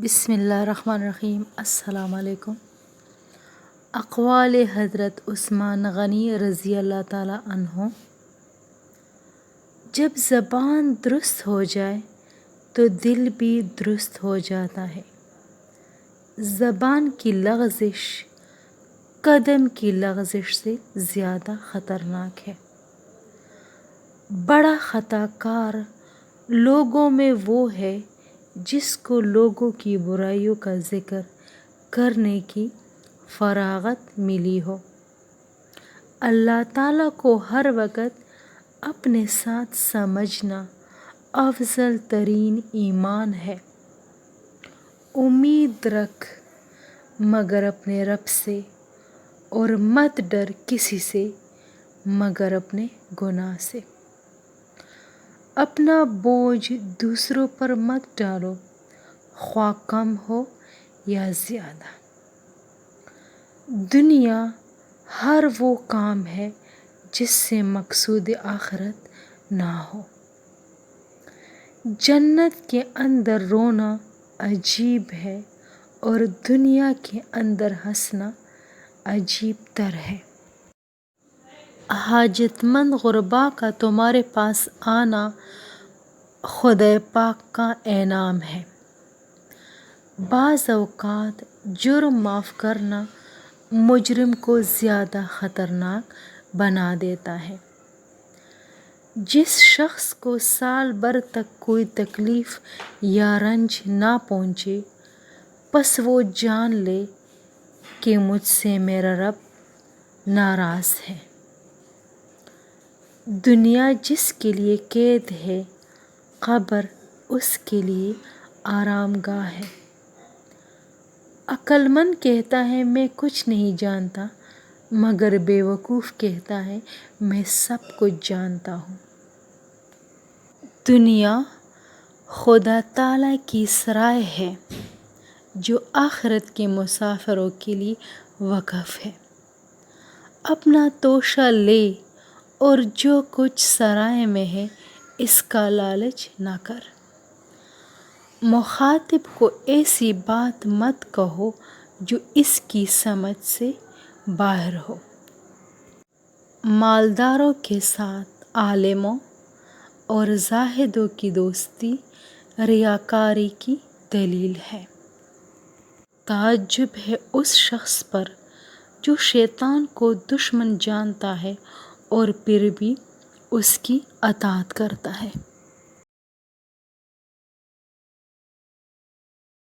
بسم اللہ الرحمن الرحیم۔ السلام علیکم۔ اقوال حضرت عثمان غنی رضی اللہ تعالیٰ عنہ: جب زبان درست ہو جائے تو دل بھی درست ہو جاتا ہے۔ زبان کی لغزش قدم کی لغزش سے زیادہ خطرناک ہے۔ بڑا خطا کار لوگوں میں وہ ہے جس کو لوگوں کی برائیوں کا ذکر کرنے کی فراغت ملی ہو۔ اللہ تعالیٰ کو ہر وقت اپنے ساتھ سمجھنا افضل ترین ایمان ہے۔ امید رکھ مگر اپنے رب سے، اور مت ڈر کسی سے مگر اپنے گناہ سے۔ اپنا بوجھ دوسروں پر مت ڈالو، خواہ کم ہو یا زیادہ۔ دنیا ہر وہ کام ہے جس سے مقصود آخرت نہ ہو۔ جنت کے اندر رونا عجیب ہے اور دنیا کے اندر ہنسنا عجیب تر ہے۔ حاجت مند غربا کا تمہارے پاس آنا خدائے پاک کا انعام ہے۔ بعض اوقات جرم معاف کرنا مجرم کو زیادہ خطرناک بنا دیتا ہے۔ جس شخص کو سال بھر تک کوئی تکلیف یا رنج نہ پہنچے، پس وہ جان لے کہ مجھ سے میرا رب ناراض ہے۔ دنیا جس کے لیے قید ہے، قبر اس کے لیے آرام گاہ ہے۔ عقل مند کہتا ہے میں کچھ نہیں جانتا، مگر بے وقوف کہتا ہے میں سب کچھ جانتا ہوں۔ دنیا خدا تعالیٰ کی سرائے ہے جو آخرت کے مسافروں کے لیے وقف ہے۔ اپنا توشہ لے اور جو کچھ سرائے میں ہے اس کا لالچ نہ کر۔ مخاطب کو ایسی بات مت کہو جو اس کی سمجھ سے باہر ہو۔ مالداروں کے ساتھ عالموں اور زاہدوں کی دوستی ریاکاری کی دلیل ہے۔ تعجب ہے اس شخص پر جو شیطان کو دشمن جانتا ہے اور پھر بھی اس کی اطاعت کرتا ہے۔